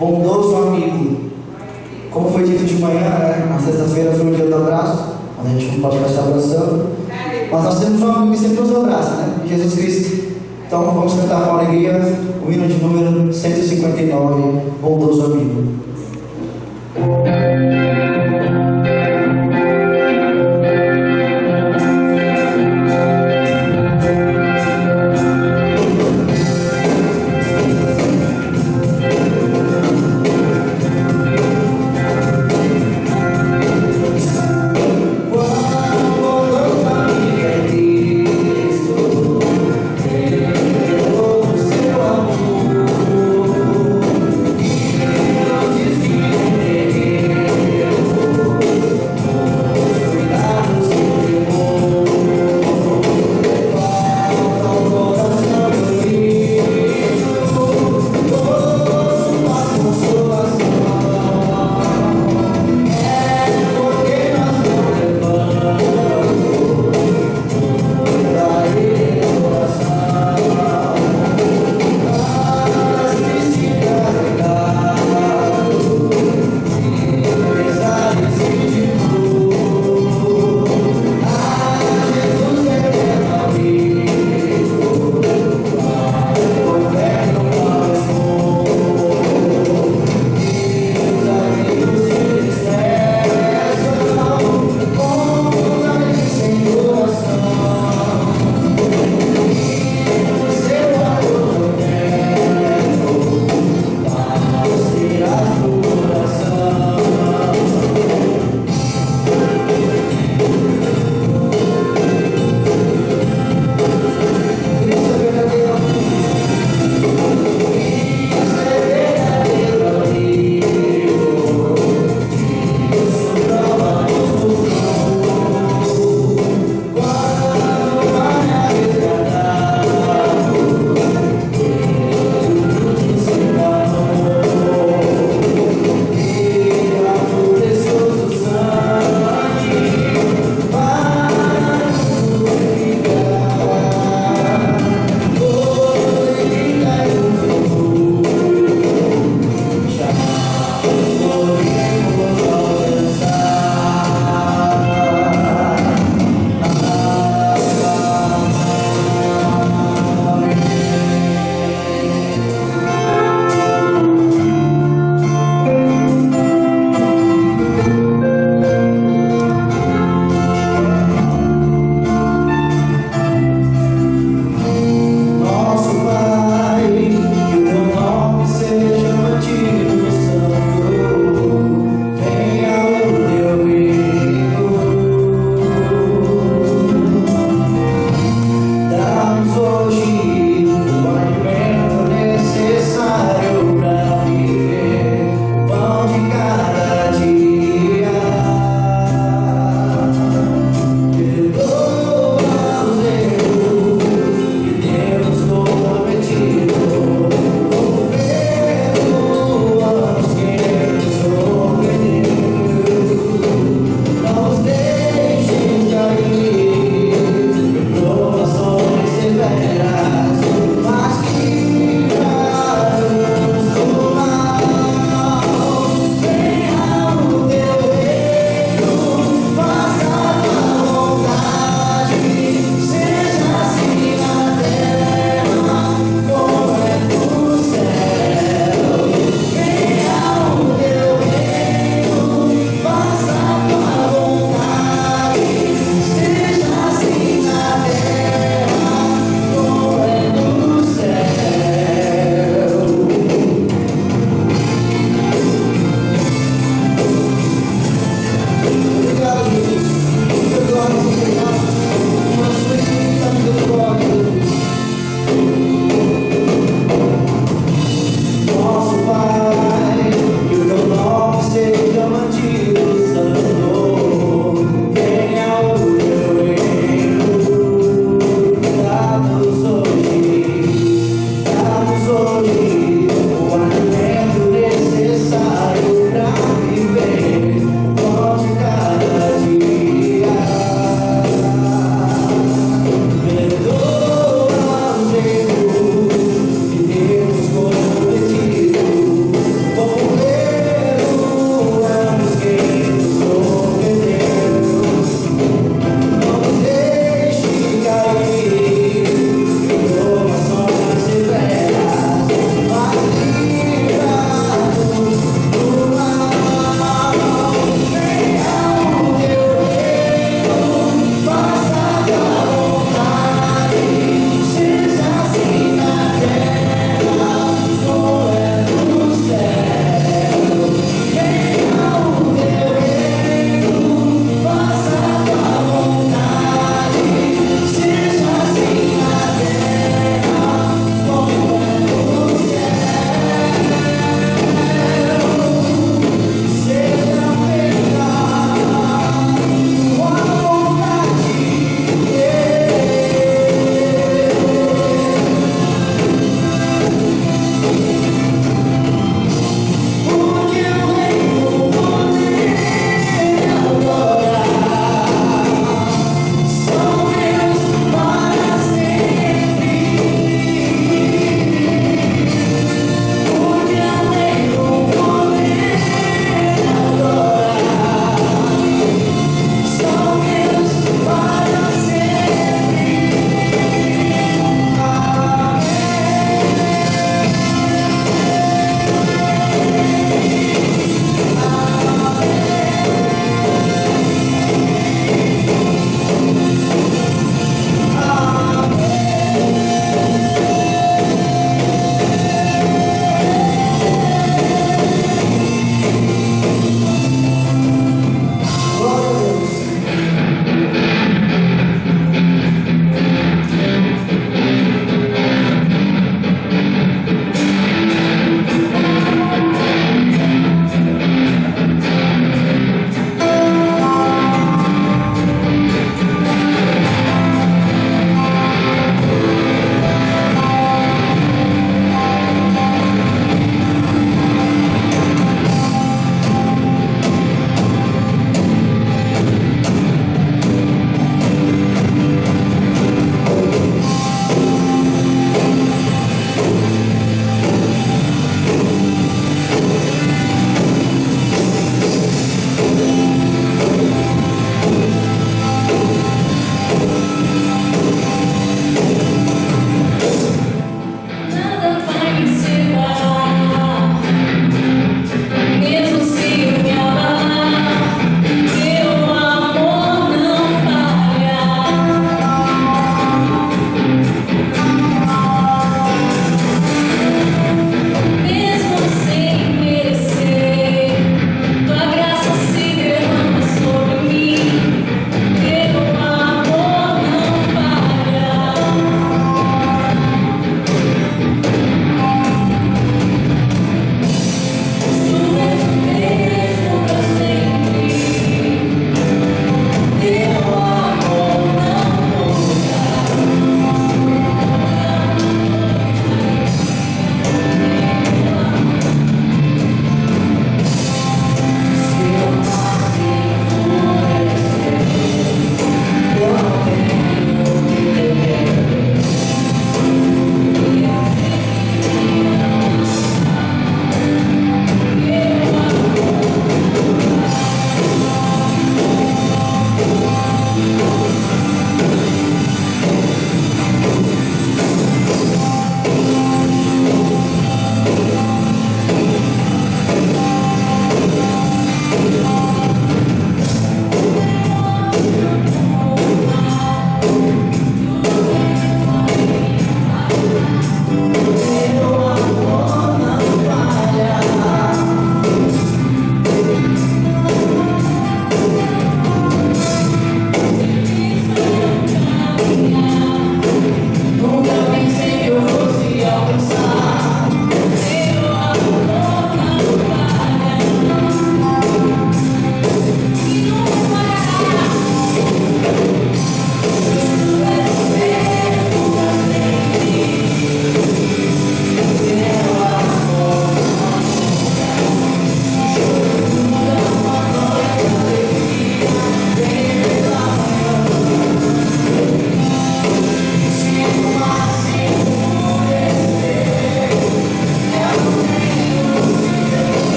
Bondoso amigo. Como foi dito de manhã, né? Na sexta-feira foi o dia do abraço. A gente não pode mais estar abraçando. Mas nós temos um amigo que sempre nos abraça, né? Jesus Cristo. Então vamos cantar com alegria o hino de número 159, Bondoso Amigo. Oh,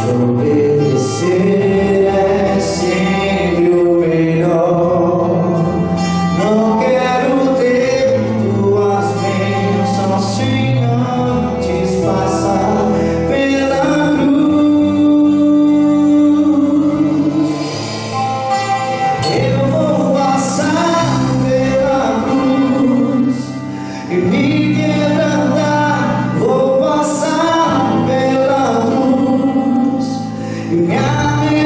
Obedecer é sempre o melhor. Não quero ter tuas bênçãos sem antes passar pela cruz. Eu vou passar pela cruz e me quebrantar. Vou passar pela cruz e me arrepender.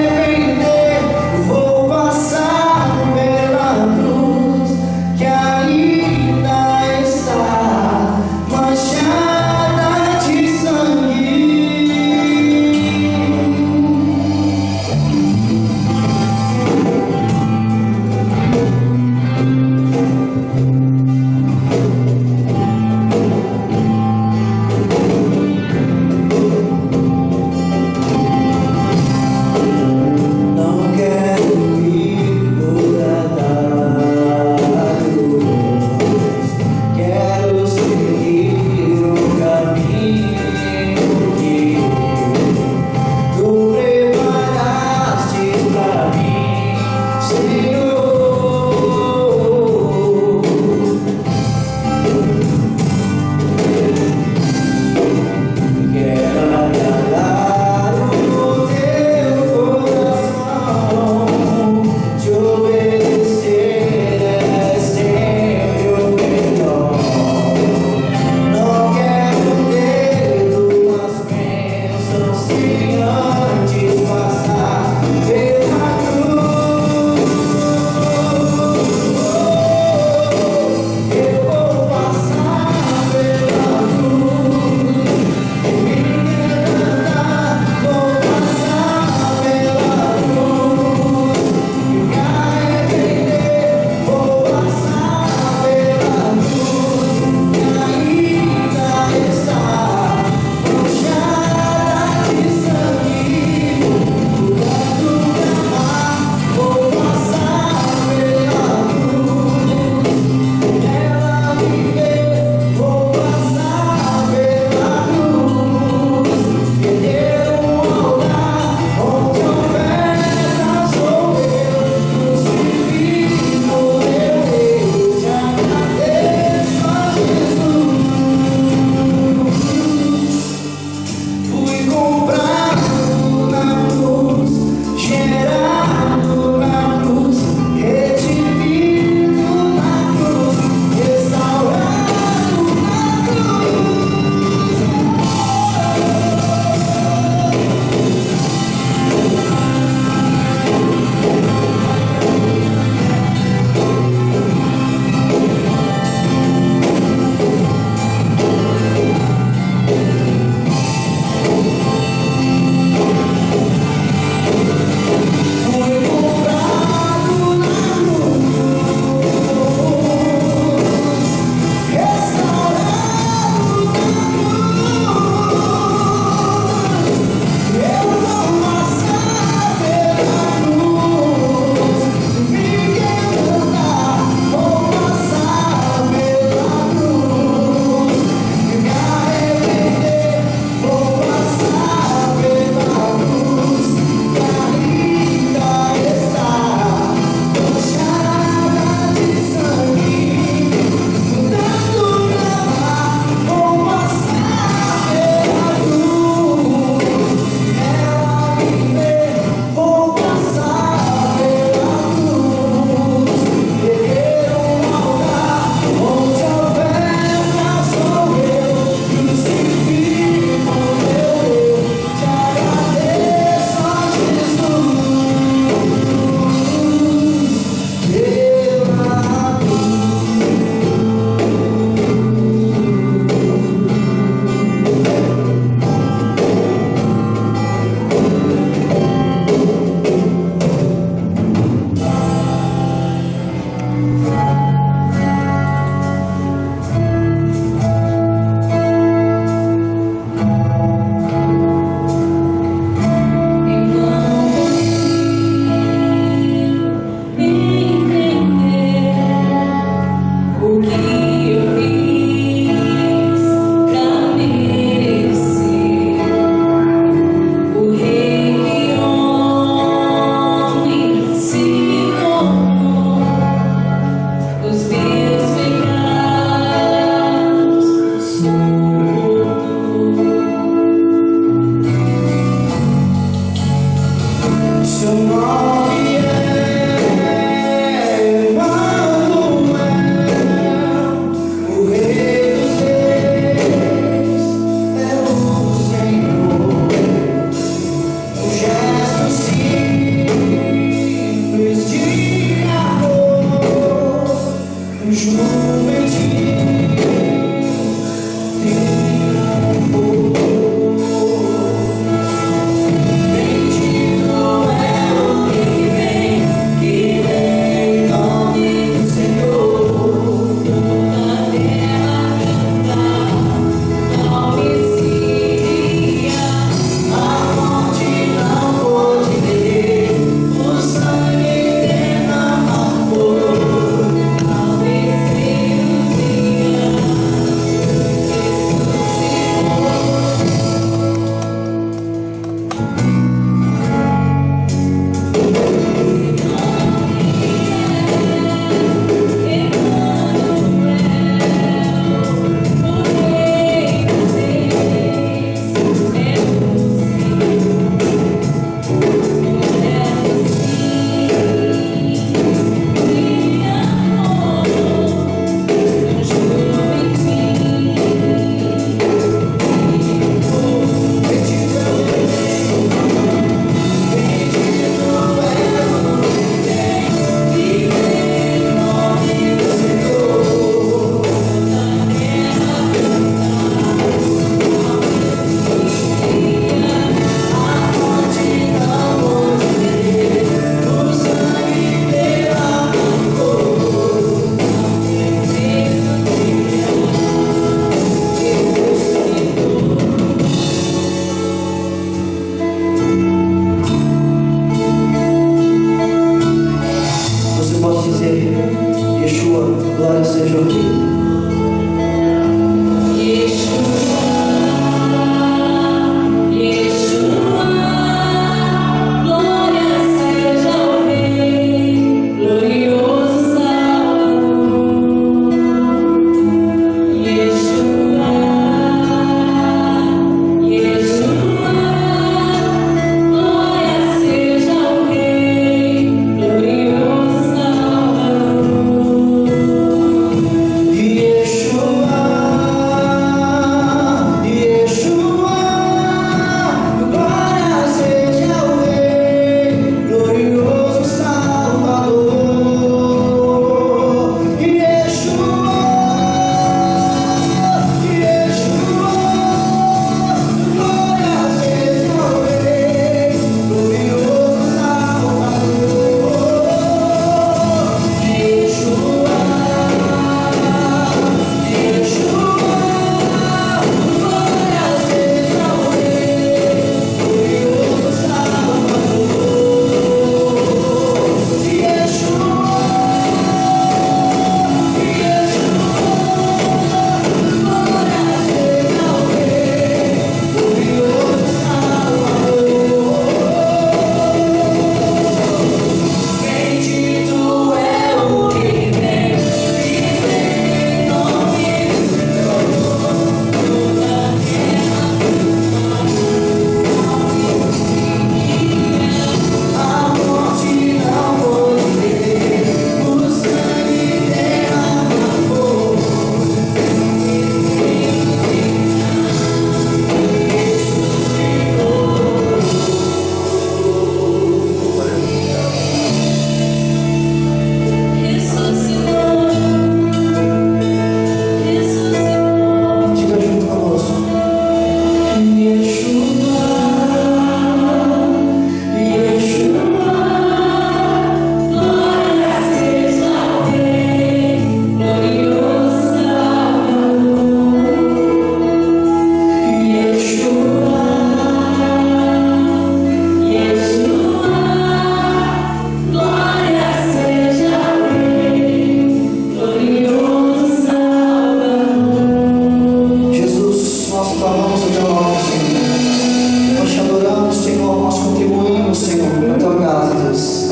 caminho, Senhor, na tua casa, Deus.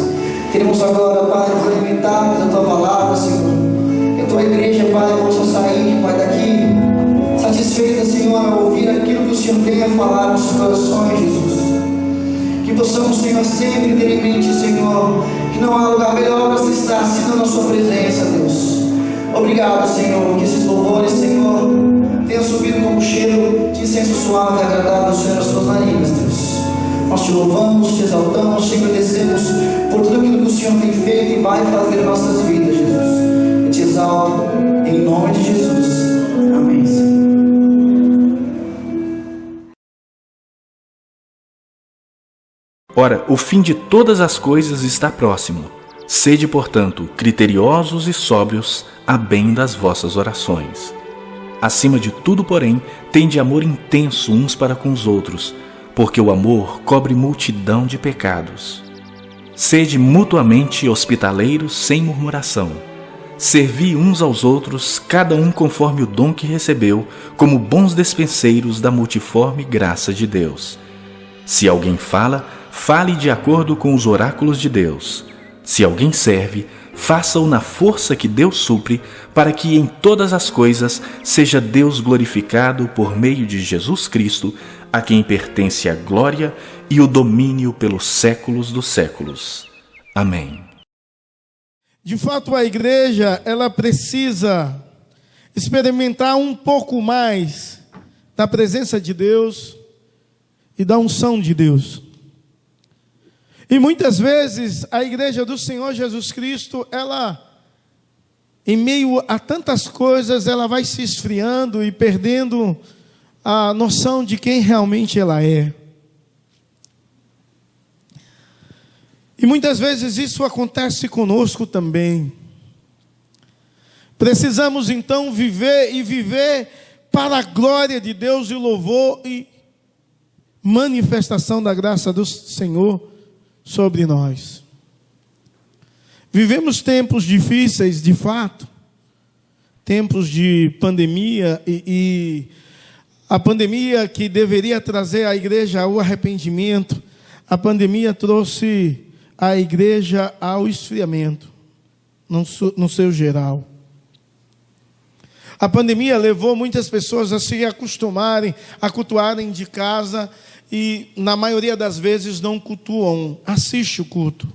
Queremos agora, Pai, nos alimentarmos da tua palavra, Senhor. Que a tua igreja, Pai, possa sair, Pai, daqui satisfeita, Senhor, a ouvir aquilo que o Senhor tem a falar nos corações, Jesus. Que possamos, Senhor, sempre ter em mente, Senhor, que não há lugar melhor para se estar senão na sua presença, Deus. Obrigado, Senhor, que esses louvores, Senhor, tenham subido como cheiro de incenso suave e agradável, Senhor, nas suas narinas, Deus. Nós te louvamos, te exaltamos, te agradecemos por tudo aquilo que o Senhor tem feito e vai fazer em nossas vidas, Jesus. Eu te exalto em nome de Jesus. Amém, Senhor. Ora, o fim de todas as coisas está próximo. Sede, portanto, criteriosos e sóbrios, a bem das vossas orações. Acima de tudo, porém, tende amor intenso uns para com os outros, porque o amor cobre multidão de pecados. Sede mutuamente hospitaleiros sem murmuração. Servi uns aos outros, cada um conforme o dom que recebeu, como bons despenseiros da multiforme graça de Deus. Se alguém fala, fale de acordo com os oráculos de Deus. Se alguém serve, faça-o na força que Deus supre, para que em todas as coisas seja Deus glorificado por meio de Jesus Cristo, a quem pertence a glória e o domínio pelos séculos dos séculos. Amém. De fato, a igreja, ela precisa experimentar um pouco mais da presença de Deus e da unção de Deus. E muitas vezes a igreja do Senhor Jesus Cristo, ela, em meio a tantas coisas, ela vai se esfriando e perdendo a noção de quem realmente ela é. E muitas vezes isso acontece conosco também. Precisamos então viver para a glória de Deus e louvor e manifestação da graça do Senhor sobre nós. Vivemos tempos difíceis, de fato, tempos de pandemia, e a pandemia que deveria trazer à igreja o arrependimento, a pandemia trouxe a igreja ao esfriamento, no seu geral. A pandemia levou muitas pessoas a se acostumarem, a cultuarem de casa, e na maioria das vezes não cultuam, assiste o culto.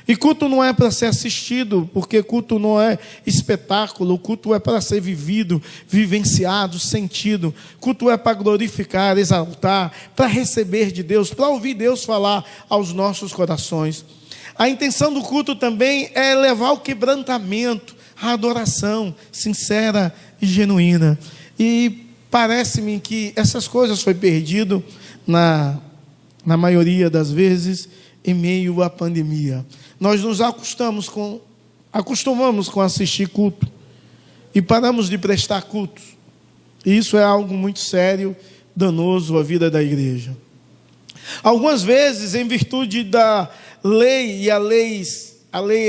E culto não é para ser assistido, porque culto não é espetáculo, o culto é para ser vivido, vivenciado, sentido. Culto é para glorificar, exaltar, para receber de Deus, para ouvir Deus falar aos nossos corações. A intenção do culto também é levar o quebrantamento, a adoração sincera e genuína. E parece-me que essas coisas foi perdido na maioria das vezes, em meio à pandemia. Nós nos acostumamos com assistir culto e paramos de prestar cultos. E isso é algo muito sério, danoso à vida da igreja. Algumas vezes, em virtude da lei, e a lei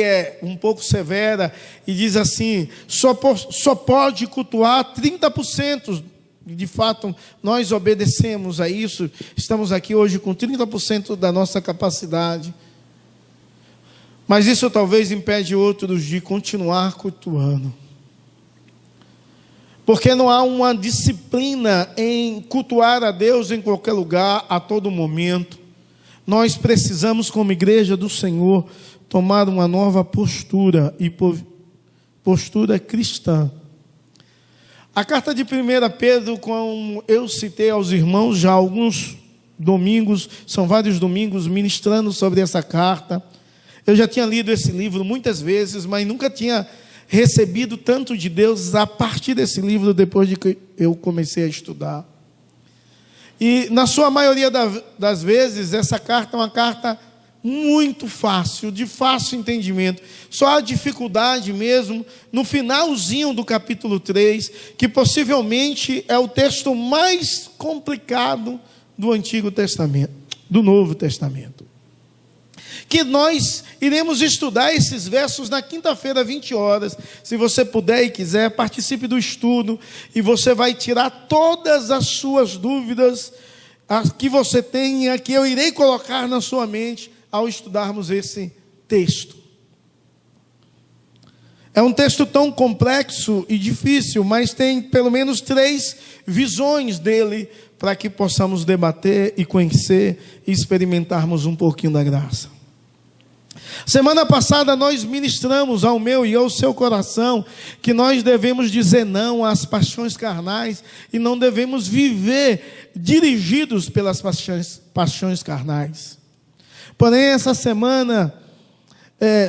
é um pouco severa, e diz assim, só pode cultuar 30%. De fato, nós obedecemos a isso, estamos aqui hoje com 30% da nossa capacidade. Mas isso talvez impede outros de continuar cultuando. Porque não há uma disciplina em cultuar a Deus em qualquer lugar, a todo momento. Nós precisamos, como igreja do Senhor, tomar uma nova postura, e postura cristã. A carta de 1 Pedro, como eu citei aos irmãos já há alguns domingos, são vários domingos ministrando sobre essa carta. Eu já tinha lido esse livro muitas vezes, mas nunca tinha recebido tanto de Deus a partir desse livro, depois de que eu comecei a estudar. E na sua maioria das vezes, essa carta é uma carta muito fácil, de fácil entendimento. Só a dificuldade mesmo no finalzinho do capítulo 3, que possivelmente é o texto mais complicado do Antigo Testamento, do Novo Testamento. Que nós iremos estudar esses versos na quinta-feira, 20 horas. Se você puder e quiser, participe do estudo, e você vai tirar todas as suas dúvidas a que você tem e a que eu irei colocar na sua mente ao estudarmos esse texto. É um texto tão complexo e difícil, mas tem pelo menos 3 visões dele para que possamos debater e conhecer e experimentarmos um pouquinho da graça. Semana passada nós ministramos ao meu e ao seu coração que nós devemos dizer não às paixões carnais e não devemos viver dirigidos pelas paixões carnais. Porém, essa semana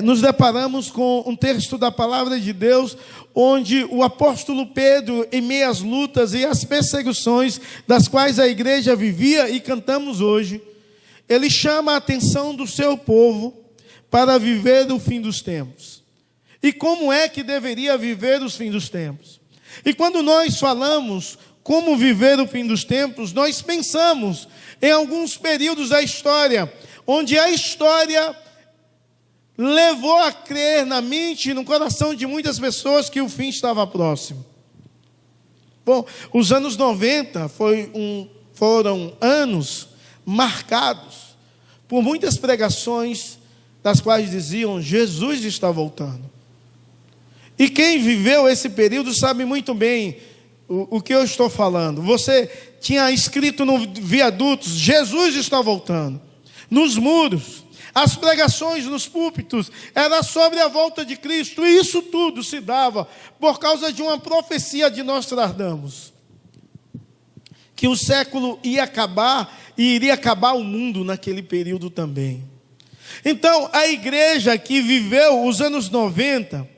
nos deparamos com um texto da palavra de Deus, onde o apóstolo Pedro, em meio às lutas e às perseguições das quais a igreja vivia e cantamos hoje, ele chama a atenção do seu povo para viver o fim dos tempos. E como é que deveria viver os fins dos tempos? E quando nós falamos como viver o fim dos tempos, nós pensamos em alguns períodos da história, onde a história levou a crer na mente e no coração de muitas pessoas que o fim estava próximo. Bom, os anos 90 foram anos marcados por muitas pregações das quais diziam: Jesus está voltando. E quem viveu esse período sabe muito bem o que eu estou falando. Você tinha escrito no viadutos: Jesus está voltando. Nos muros, as pregações nos púlpitos era sobre a volta de Cristo. E isso tudo se dava por causa de uma profecia de Nostradamus, que o século ia acabar e iria acabar o mundo naquele período também. Então, a igreja que viveu os anos 90,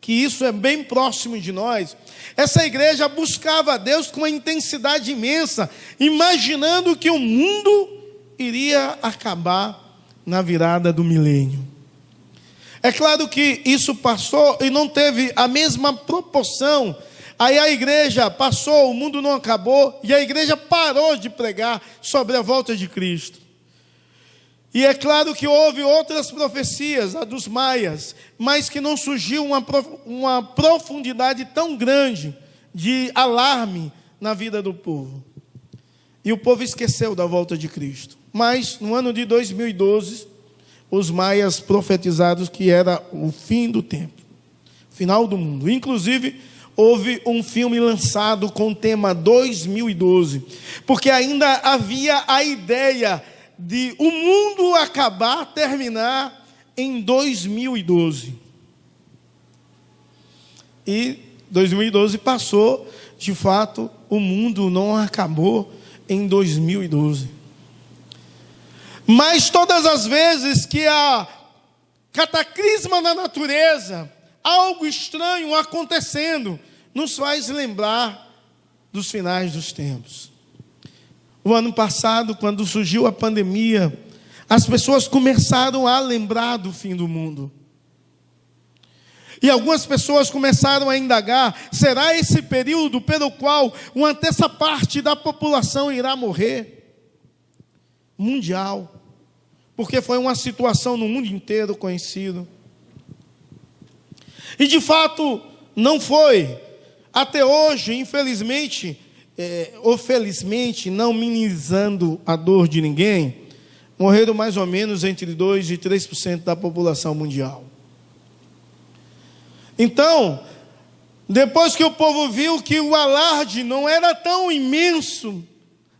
que isso é bem próximo de nós, essa igreja buscava a Deus com uma intensidade imensa, imaginando que o mundo iria acabar na virada do milênio. É claro que isso passou e não teve a mesma proporção. Aí a igreja passou, o mundo não acabou, e a igreja parou de pregar sobre a volta de Cristo. E é claro que houve outras profecias, a dos maias, mas que não surgiu uma profundidade tão grande de alarme na vida do povo. E o povo esqueceu da volta de Cristo. Mas no ano de 2012, os maias profetizaram que era o fim do tempo, final do mundo. Inclusive, houve um filme lançado com o tema 2012, porque ainda havia a ideia de o mundo acabar, terminar em 2012. E 2012 passou, de fato, o mundo não acabou em 2012. Mas todas as vezes que há cataclisma na natureza, algo estranho acontecendo, nos faz lembrar dos finais dos tempos. O ano passado, quando surgiu a pandemia, as pessoas começaram a lembrar do fim do mundo. E algumas pessoas começaram a indagar: será esse período pelo qual uma terça parte da população irá morrer? Mundial. Porque foi uma situação no mundo inteiro conhecida. E de fato, não foi. Até hoje, infelizmente, ou felizmente, não minimizando a dor de ninguém, morreram mais ou menos entre 2% e 3% da população mundial. Então, depois que o povo viu que o alarde não era tão imenso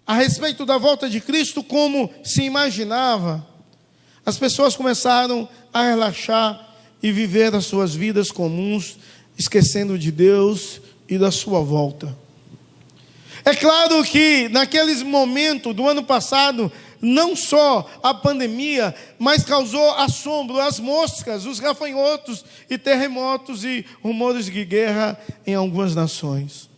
a respeito da volta de Cristo como se imaginava, as pessoas começaram a relaxar e viver as suas vidas comuns, esquecendo de Deus e da sua volta. É claro que naqueles momentos do ano passado, não só a pandemia, mas causou assombro as moscas, os gafanhotos e terremotos e rumores de guerra em algumas nações.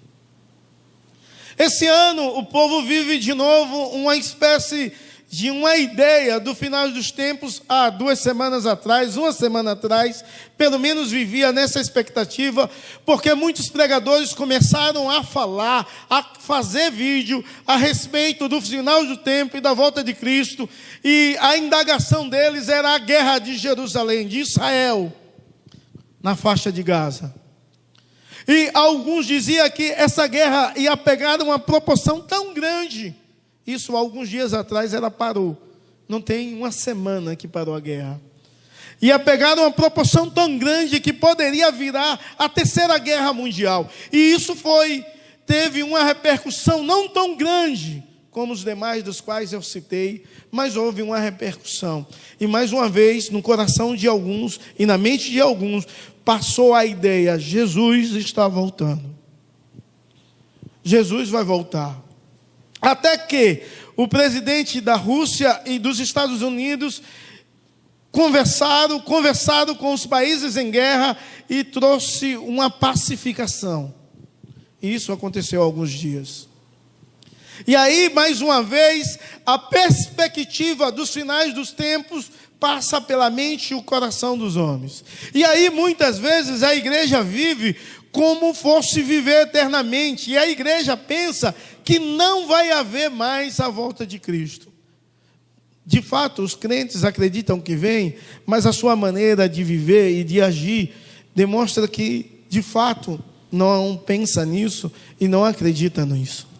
Esse ano o povo vive de novo uma espécie de uma ideia do final dos tempos. Há 2 semanas atrás, uma semana atrás, pelo menos vivia nessa expectativa, porque muitos pregadores começaram a falar, a fazer vídeo a respeito do final do tempo e da volta de Cristo, e a indagação deles era a guerra de Jerusalém, de Israel, na faixa de Gaza. E alguns diziam que essa guerra ia pegar uma proporção tão grande Isso, alguns dias atrás, ela parou. Não tem uma semana que parou a guerra. Ia pegar uma proporção tão grande que poderia virar a terceira guerra mundial. E isso teve uma repercussão não tão grande como os demais dos quais eu citei, mas houve uma repercussão. E mais uma vez, no coração de alguns e na mente de alguns, passou a ideia: Jesus está voltando. Jesus vai voltar. Até que o presidente da Rússia e dos Estados Unidos conversaram com os países em guerra e trouxe uma pacificação. E isso aconteceu há alguns dias. E aí, mais uma vez, a perspectiva dos finais dos tempos passa pela mente e o coração dos homens. E aí, muitas vezes, a igreja vive como fosse viver eternamente. E a igreja pensa que não vai haver mais a volta de Cristo. De fato, os crentes acreditam que vem, mas a sua maneira de viver e de agir demonstra que, de fato, não pensa nisso e não acredita nisso.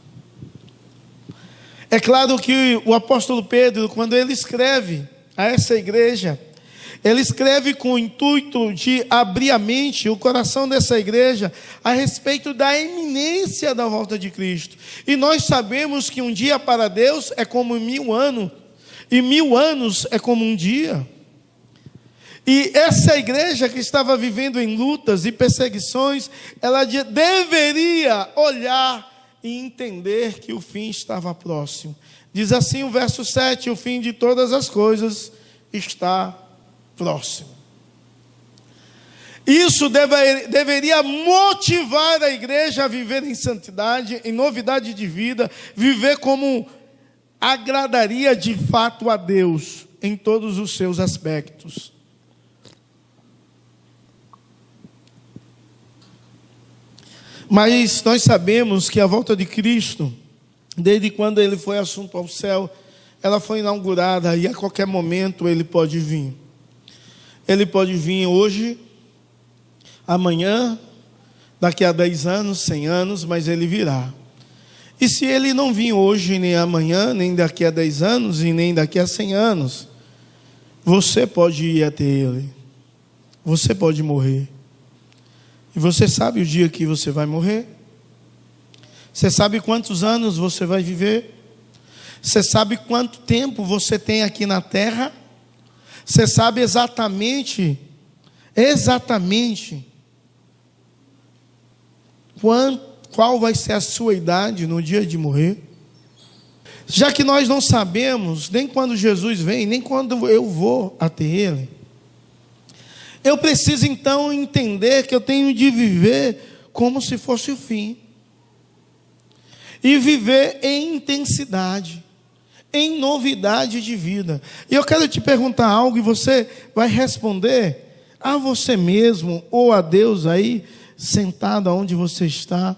É claro que o apóstolo Pedro, quando ele escreve a essa igreja, ele escreve com o intuito de abrir a mente, o coração dessa igreja, a respeito da iminência da volta de Cristo. E nós sabemos que um dia para Deus é como 1000 anos, e 1000 anos é como um dia. E essa igreja que estava vivendo em lutas e perseguições, ela deveria olhar e entender que o fim estava próximo. Diz assim o verso 7, o fim de todas as coisas está próximo. Isso deveria motivar a igreja a viver em santidade, em novidade de vida, viver como agradaria de fato a Deus, em todos os seus aspectos. Mas nós sabemos que a volta de Cristo, desde quando ele foi assunto ao céu, ela foi inaugurada e a qualquer momento ele pode vir. Ele pode vir hoje, amanhã, daqui a 10 anos, 100 anos, mas ele virá. E se ele não vir hoje, nem amanhã, nem daqui a 10 anos e nem daqui a 100 anos, você pode ir até ele. Você pode morrer. E você sabe o dia que você vai morrer? Você sabe quantos anos você vai viver? Você sabe quanto tempo você tem aqui na terra? Você sabe exatamente qual vai ser a sua idade no dia de morrer? Já que nós não sabemos nem quando Jesus vem, nem quando eu vou até Ele, eu preciso então entender que eu tenho de viver como se fosse o fim. E viver em intensidade, em novidade de vida. E eu quero te perguntar algo e você vai responder a você mesmo ou a Deus aí, sentado onde você está.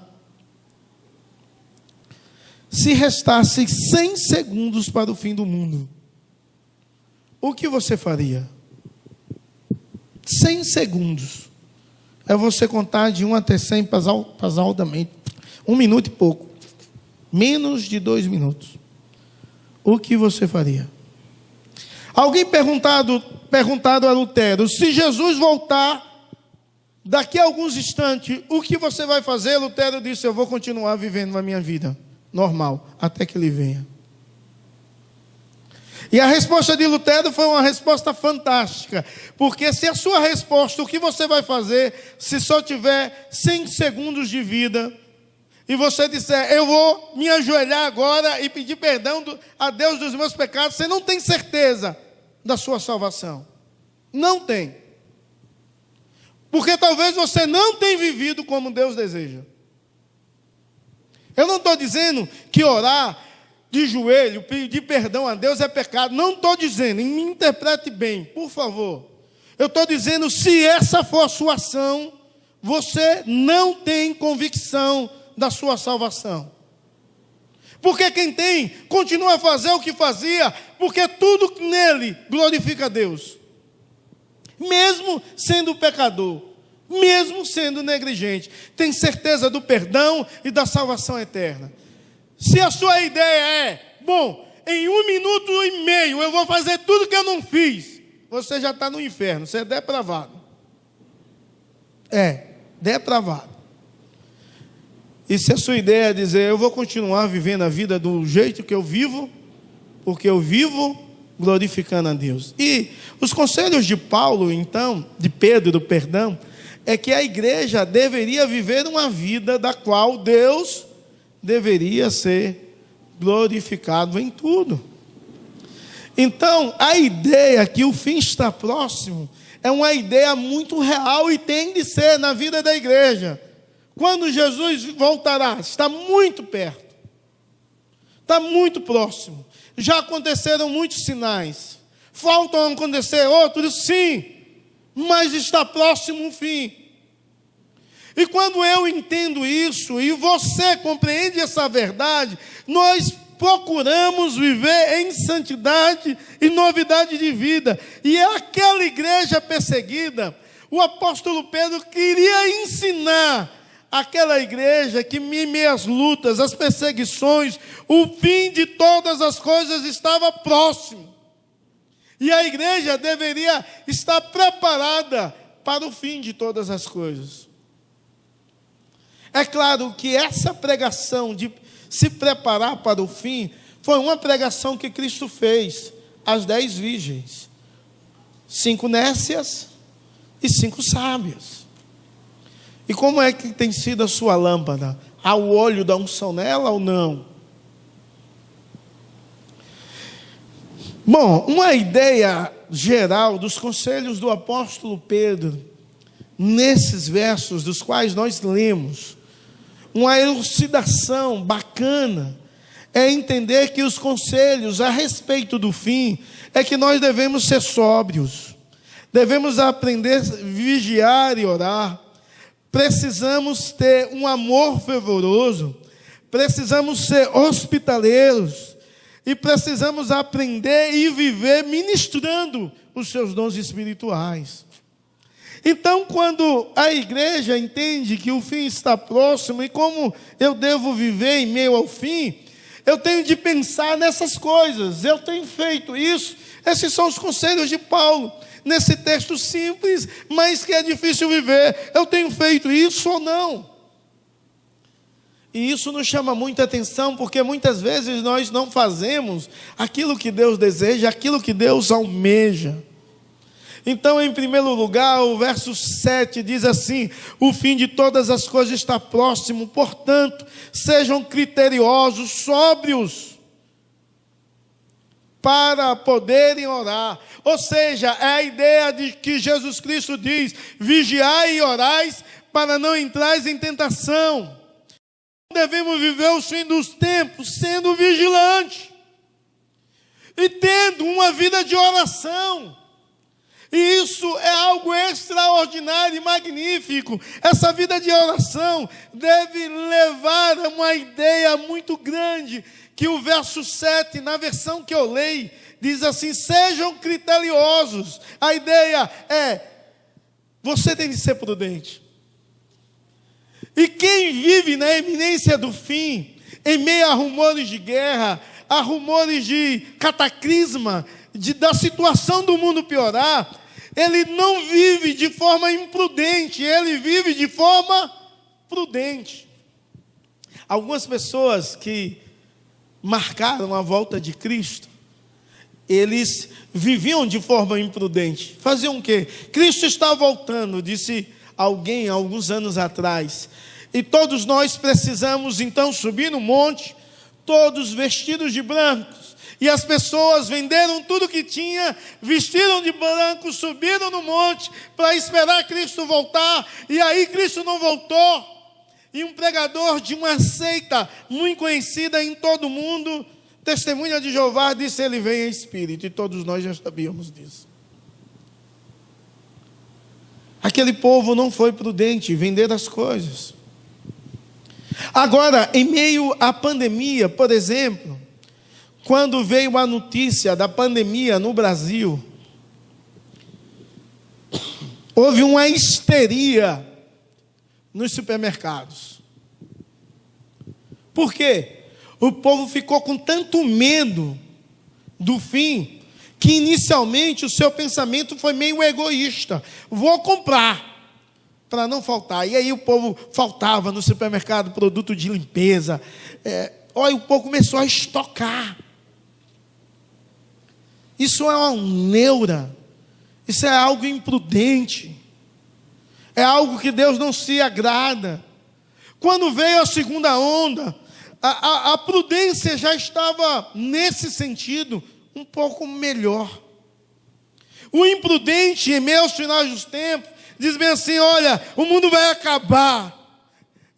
Se restasse 100 segundos para o fim do mundo, o que você faria? 100 segundos. É você contar de 1 até 100 pausadamente. 1 minuto e pouco. Menos de 2 minutos. O que você faria? Alguém perguntado a Lutero: se Jesus voltar daqui a alguns instantes, o que você vai fazer? Lutero disse: eu vou continuar vivendo a minha vida normal, até que ele venha. E a resposta de Lutero foi uma resposta fantástica, porque se a sua resposta, o que você vai fazer, se só tiver 100 segundos de vida, e você disser: eu vou me ajoelhar agora e pedir perdão a Deus dos meus pecados, você não tem certeza da sua salvação. Não tem. Porque talvez você não tenha vivido como Deus deseja. Eu não estou dizendo que orar de joelho, pedir perdão a Deus é pecado. Não estou dizendo, me interprete bem, por favor. Eu estou dizendo, se essa for a sua ação, você não tem convicção da sua salvação. Porque quem tem, continua a fazer o que fazia, porque tudo nele glorifica a Deus. Mesmo sendo pecador, mesmo sendo negligente, tem certeza do perdão e da salvação eterna. Se a sua ideia é bom, em 1 minuto e meio eu vou fazer tudo que eu não fiz, você já está no inferno, você é depravado. Depravado. E se a sua ideia é dizer, eu vou continuar vivendo a vida do jeito que eu vivo, porque eu vivo glorificando a Deus. E os conselhos de Paulo, então, de Pedro, perdão, é que a igreja deveria viver uma vida da qual Deus deveria ser glorificado em tudo. Então, a ideia que o fim está próximo é uma ideia muito real e tem de ser na vida da igreja. Quando Jesus voltará, está muito perto, está muito próximo. Já aconteceram muitos sinais, faltam acontecer outros, sim, mas está próximo o fim. E quando eu entendo isso, e você compreende essa verdade, nós procuramos viver em santidade e novidade de vida. E é aquela igreja perseguida, o apóstolo Pedro queria ensinar aquela igreja que em meio às lutas, as perseguições, o fim de todas as coisas estava próximo. E a igreja deveria estar preparada para o fim de todas as coisas. É claro que essa pregação de se preparar para o fim foi uma pregação que Cristo fez às 10 virgens, 5 nécias e 5 sábias. E como é que tem sido a sua lâmpada? Há o óleo da unção nela ou não? Bom, uma ideia geral dos conselhos do apóstolo Pedro, nesses versos dos quais nós lemos, uma elucidação bacana, é entender que os conselhos a respeito do fim, é que nós devemos ser sóbrios, devemos aprender a vigiar e orar, precisamos ter um amor fervoroso, precisamos ser hospitaleiros, e precisamos aprender e viver ministrando os seus dons espirituais. Então, quando a igreja entende que o fim está próximo e como eu devo viver em meio ao fim, eu tenho de pensar nessas coisas. Eu tenho feito isso. Esses são os conselhos de Paulo, nesse texto simples, mas que é difícil viver. Eu tenho feito isso ou não? E isso nos chama muita atenção, porque muitas vezes nós não fazemos aquilo que Deus deseja, aquilo que Deus almeja. Então, em primeiro lugar, o verso 7 diz assim: o fim de todas as coisas está próximo, portanto, sejam criteriosos, sóbrios, para poderem orar. Ou seja, é a ideia de que Jesus Cristo diz: vigiai e orais, para não entrais em tentação. Devemos viver o fim dos tempos sendo vigilantes e tendo uma vida de oração. E isso é algo extraordinário e magnífico. Essa vida de oração deve levar a uma ideia muito grande, que o verso 7, na versão que eu leio, diz assim: sejam criteriosos. A ideia é, você tem de ser prudente. E quem vive na iminência do fim, em meio a rumores de guerra, a rumores de cataclisma, da situação do mundo piorar, ele não vive de forma imprudente, ele vive de forma prudente. Algumas pessoas que marcaram a volta de Cristo, eles viviam de forma imprudente. Faziam o quê? Cristo está voltando, disse alguém há alguns anos atrás, e todos nós precisamos então subir no monte, todos vestidos de brancos, e as pessoas venderam tudo que tinha, vestiram de branco, subiram no monte para esperar Cristo voltar, e aí Cristo não voltou, e um pregador de uma seita muito conhecida em todo o mundo, Testemunha de Jeová, disse: ele vem em espírito, e todos nós já sabíamos disso. Aquele povo não foi prudente vender as coisas. Agora, em meio à pandemia, por exemplo, quando veio a notícia da pandemia no Brasil, houve uma histeria nos supermercados. Por quê? O povo ficou com tanto medo do fim, que inicialmente o seu pensamento foi meio egoísta. Vou comprar, para não faltar. E aí o povo faltava no supermercado produto de limpeza. Olha, o povo começou a estocar. Isso é uma neura. Isso é algo imprudente. É algo que Deus não se agrada. Quando veio a segunda onda, a prudência já estava, nesse sentido, um pouco melhor. O imprudente, em meio aos finais dos tempos, diz bem assim: olha, o mundo vai acabar,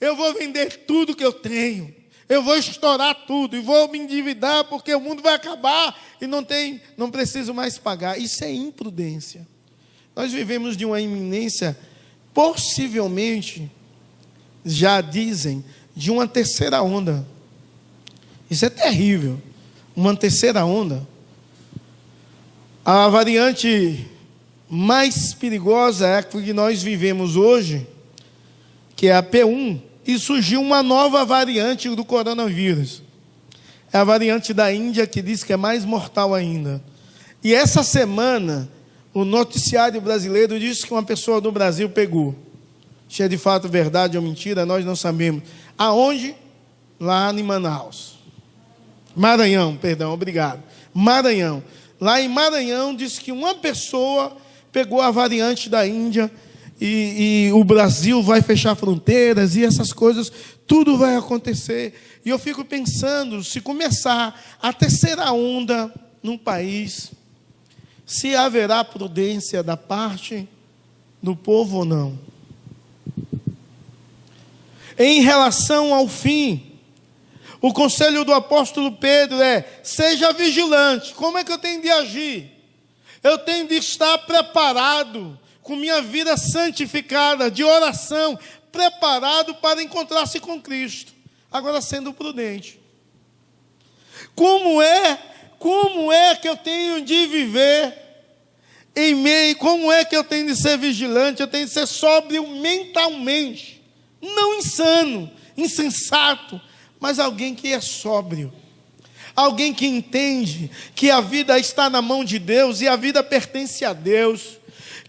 eu vou vender tudo que eu tenho, eu vou estourar tudo, e vou me endividar, porque o mundo vai acabar, e não preciso mais pagar. Isso é imprudência. Nós vivemos de uma iminência, possivelmente, já dizem, de uma terceira onda. Isso é terrível, uma terceira onda. A variante mais perigosa é a que nós vivemos hoje, que é a P1, e surgiu uma nova variante do coronavírus. É a variante da Índia, que diz que é mais mortal ainda. E essa semana, o noticiário brasileiro disse que uma pessoa do Brasil pegou. Se é de fato verdade ou mentira, nós não sabemos. Aonde? Lá em Manaus. Maranhão, perdão, obrigado. Maranhão. Lá em Maranhão, diz que uma pessoa pegou a variante da Índia e o Brasil vai fechar fronteiras e essas coisas, tudo vai acontecer. E eu fico pensando, se começar a terceira onda num país, se haverá prudência da parte do povo ou não. Em relação ao fim, o conselho do apóstolo Pedro é: seja vigilante. Como é que eu tenho de agir? Eu tenho de estar preparado, com minha vida santificada, de oração, preparado para encontrar-se com Cristo. Agora, sendo prudente. Como é que eu tenho de viver em meio? Como é que eu tenho de ser vigilante? Eu tenho de ser sóbrio mentalmente. Não insano, insensato, mas alguém que é sóbrio, alguém que entende que a vida está na mão de Deus e a vida pertence a Deus,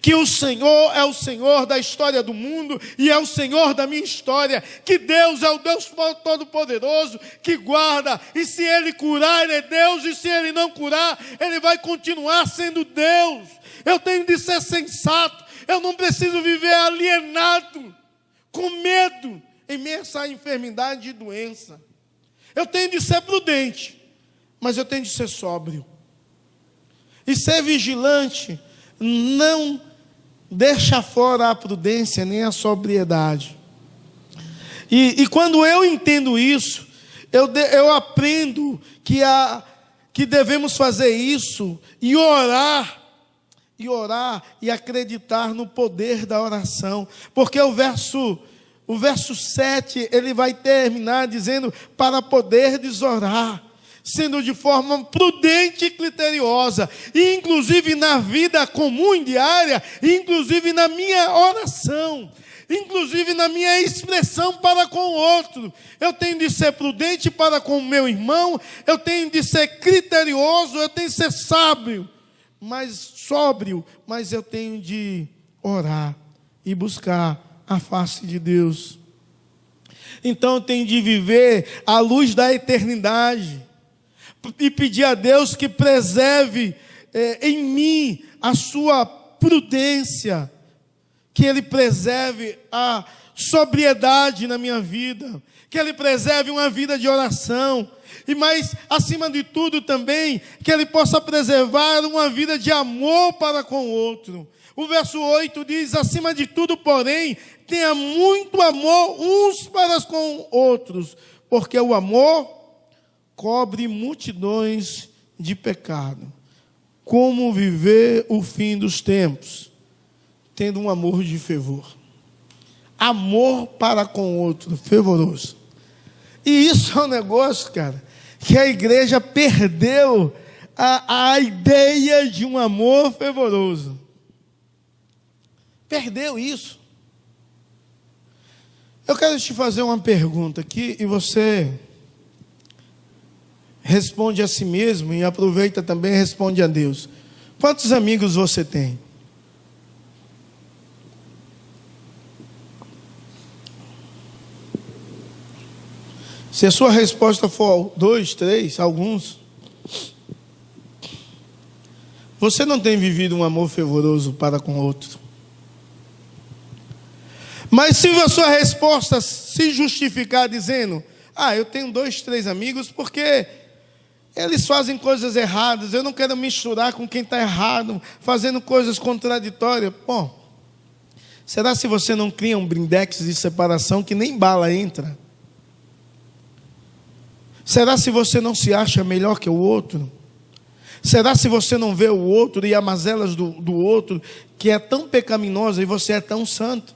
que o Senhor é o Senhor da história do mundo e é o Senhor da minha história, que Deus é o Deus Todo-Poderoso, que guarda, e se Ele curar, Ele é Deus, e se Ele não curar, Ele vai continuar sendo Deus. Eu tenho de ser sensato, eu não preciso viver alienado, com medo, em meio a essa enfermidade e doença. Eu tenho de ser prudente, mas eu tenho de ser sóbrio. E ser vigilante não deixa fora a prudência nem a sobriedade. E quando eu entendo isso, eu aprendo que devemos fazer isso e orar e acreditar no poder da oração. Porque o verso 7, ele vai terminar dizendo: para poderdes orar, sendo de forma prudente e criteriosa, e inclusive na vida comum e diária, inclusive na minha oração, inclusive na minha expressão para com o outro. Eu tenho de ser prudente para com o meu irmão, eu tenho de ser criterioso, eu tenho de ser sóbrio, mas eu tenho de orar e buscar a face de Deus. Então eu tenho de viver à luz da eternidade e pedir a Deus que preserve em mim a sua prudência, que Ele preserve a sobriedade na minha vida, que Ele preserve uma vida de oração, e mais, acima de tudo também, que Ele possa preservar uma vida de amor para com o outro. O verso 8 diz: acima de tudo, porém, tenha muito amor uns para com outros, porque o amor cobre multidões de pecado. Como viver o fim dos tempos? Tendo um amor de fervor. Amor para com o outro, fervoroso. E isso é um negócio, cara, que a igreja perdeu a ideia de um amor fervoroso. Perdeu isso. Eu quero te fazer uma pergunta aqui, e você responde a si mesmo e aproveita também e responde a Deus. Quantos amigos você tem? Se a sua resposta for 2, 3, alguns, você não tem vivido um amor fervoroso para com o outro. Mas se a sua resposta se justificar dizendo: eu tenho 2, 3 amigos porque eles fazem coisas erradas, eu não quero misturar com quem está errado, fazendo coisas contraditórias. Bom, será se você não cria um blindex de separação que nem bala entra? Será se você não se acha melhor que o outro? Será se você não vê o outro e as mazelas do outro, que é tão pecaminosa e você é tão santo?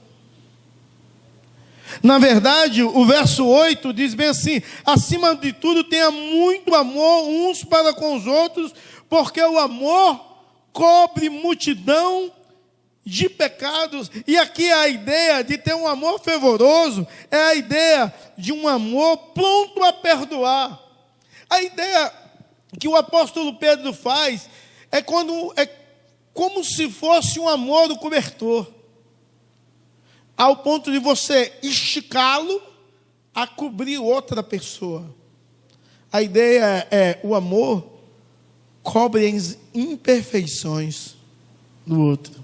Na verdade, o verso 8 diz bem assim: acima de tudo tenha muito amor uns para com os outros, porque o amor cobre multidão de pecados. E aqui a ideia de ter um amor fervoroso é a ideia de um amor pronto a perdoar. A ideia que o apóstolo Pedro faz é como se fosse um amor do cobertor, ao ponto de você esticá-lo a cobrir outra pessoa. A ideia é: o amor cobre as imperfeições do outro.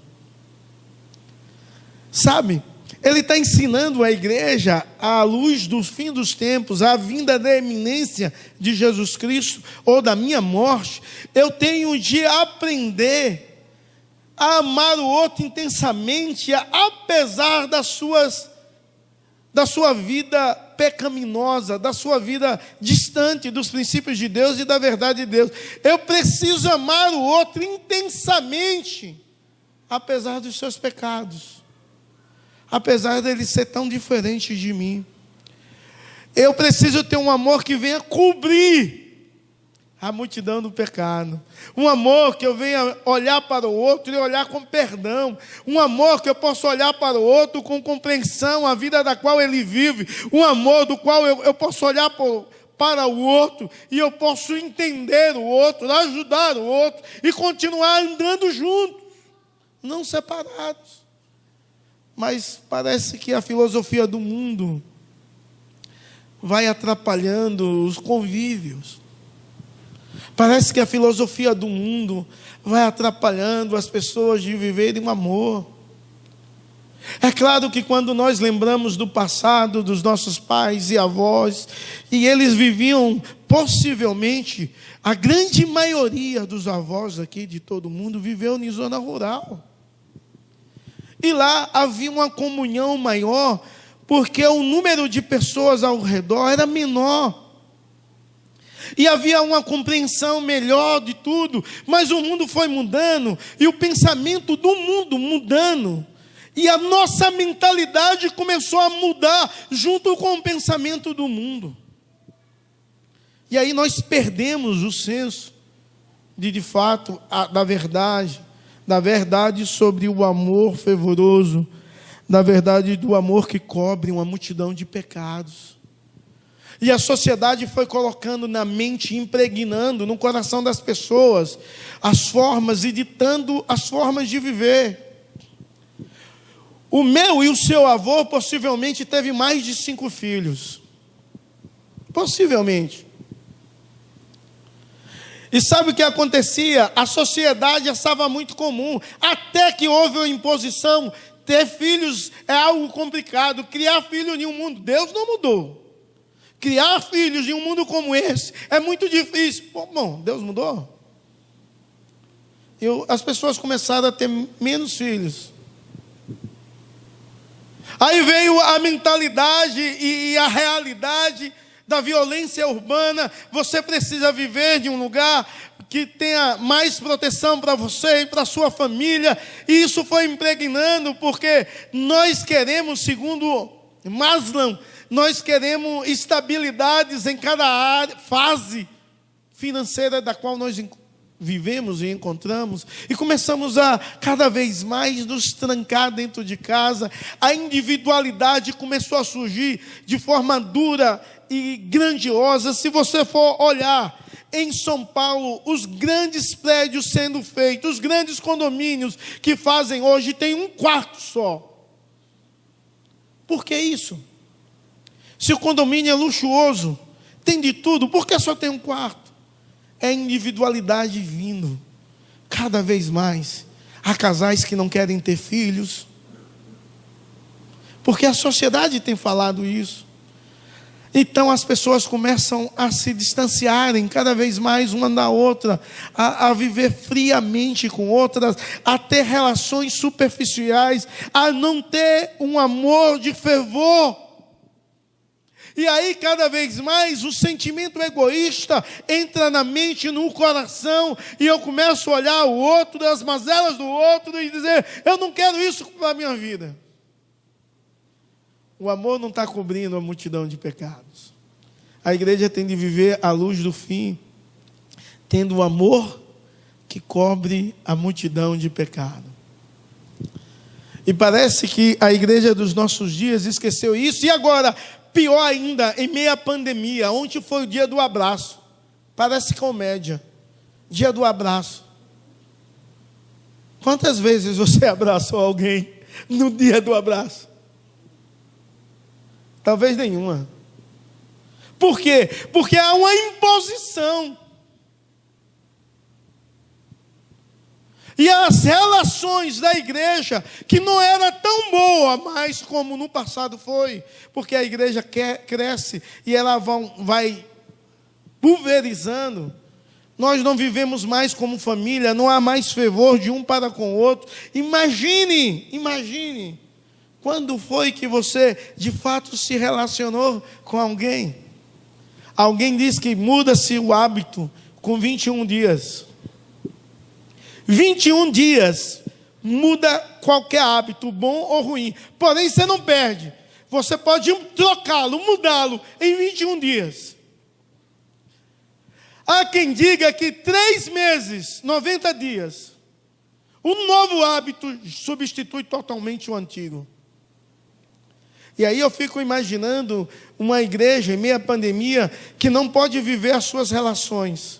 Sabe, ele está ensinando a igreja, à luz do fim dos tempos, à vinda da eminência de Jesus Cristo, ou da minha morte. Eu tenho de aprender a amar o outro intensamente, apesar da sua vida pecaminosa, da sua vida distante dos princípios de Deus e da verdade de Deus. Eu preciso amar o outro intensamente, apesar dos seus pecados, apesar dele ser tão diferente de mim. Eu preciso ter um amor que venha cobrir a multidão do pecado. Um amor que eu venha olhar para o outro e olhar com perdão. Um amor que eu possa olhar para o outro com compreensão, a vida da qual ele vive. Um amor do qual eu posso olhar para o outro e eu posso entender o outro, ajudar o outro e continuar andando juntos, não separados. Mas parece que a filosofia do mundo vai atrapalhando os convívios. Parece que a filosofia do mundo vai atrapalhando as pessoas de viverem um amor. É claro que quando nós lembramos do passado dos nossos pais e avós, e eles viviam, possivelmente, a grande maioria dos avós aqui de todo mundo viveu em zona rural. E lá havia uma comunhão maior, porque o número de pessoas ao redor era menor. E havia uma compreensão melhor de tudo, mas o mundo foi mudando, e o pensamento do mundo mudando, e a nossa mentalidade começou a mudar junto com o pensamento do mundo. E aí nós perdemos o senso de fato, da verdade sobre o amor fervoroso, da verdade do amor que cobre uma multidão de pecados. E a sociedade foi colocando na mente, impregnando no coração das pessoas as formas e ditando as formas de viver. O meu e o seu avô possivelmente teve mais de 5 filhos. Possivelmente. E sabe o que acontecia? A sociedade achava muito comum, até que houve a imposição. Ter filhos é algo complicado. Criar filhos em um mundo, Deus não mudou. Criar filhos em um mundo como esse é muito difícil. Bom, Deus mudou. As pessoas começaram a ter menos filhos. Aí veio a mentalidade e a realidade da violência urbana. Você precisa viver de um lugar que tenha mais proteção para você e para a sua família. E isso foi impregnando, porque nós queremos, segundo Maslow, nós queremos estabilidades em cada área, fase financeira da qual nós vivemos e encontramos, e começamos a cada vez mais nos trancar dentro de casa. A individualidade começou a surgir de forma dura e grandiosa. Se você for olhar em São Paulo, os grandes prédios sendo feitos, os grandes condomínios que fazem hoje, tem um quarto só. Por que isso? Se o condomínio é luxuoso, tem de tudo, por que só tem um quarto? É individualidade vindo. Cada vez mais, há casais que não querem ter filhos, porque a sociedade tem falado isso. Então as pessoas começam a se distanciarem cada vez mais uma da outra, a viver friamente com outras, a ter relações superficiais, a não ter um amor de fervor. E aí cada vez mais o sentimento egoísta entra na mente, no coração, e eu começo a olhar o outro, as mazelas do outro e dizer, eu não quero isso para a minha vida. O amor não está cobrindo a multidão de pecados. A igreja tem de viver à luz do fim, tendo o amor que cobre a multidão de pecado. E parece que a igreja dos nossos dias esqueceu isso. E agora, pior ainda, em meio à pandemia, ontem foi o dia do abraço. Parece comédia. Dia do abraço. Quantas vezes você abraçou alguém no dia do abraço? Talvez nenhuma. Por quê? Porque há uma imposição. E as relações da igreja, que não era tão boa mais como no passado foi, porque a igreja cresce e ela vai pulverizando. Nós não vivemos mais como família, não há mais fervor de um para com o outro. Imagine. Quando foi que você, de fato, se relacionou com alguém? Alguém diz que muda-se o hábito com 21 dias. 21 dias muda qualquer hábito, bom ou ruim. Porém, você não perde. Você pode trocá-lo, mudá-lo em 21 dias. Há quem diga que 3 meses, 90 dias, um novo hábito substitui totalmente o antigo. E aí eu fico imaginando uma igreja em meio à pandemia que não pode viver as suas relações.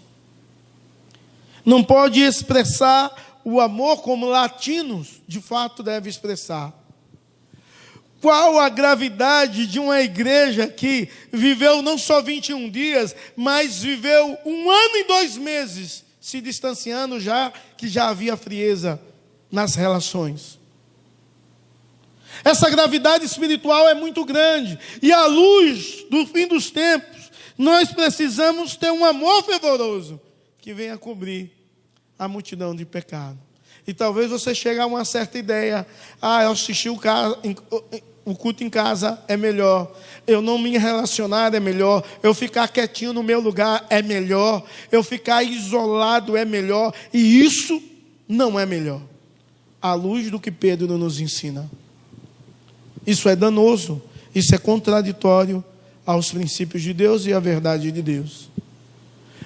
Não pode expressar o amor como latinos de fato devem expressar. Qual a gravidade de uma igreja que viveu não só 21 dias, mas viveu 1 ano e 2 meses se distanciando já, que já havia frieza nas relações. Essa gravidade espiritual é muito grande. E à luz do fim dos tempos, nós precisamos ter um amor fervoroso que venha cobrir a multidão de pecado. E talvez você chegue a uma certa ideia. Eu assistir o culto em casa é melhor. Eu não me relacionar é melhor. Eu ficar quietinho no meu lugar é melhor. Eu ficar isolado é melhor. E isso não é melhor. À luz do que Pedro nos ensina. Isso é danoso, isso é contraditório aos princípios de Deus e à verdade de Deus.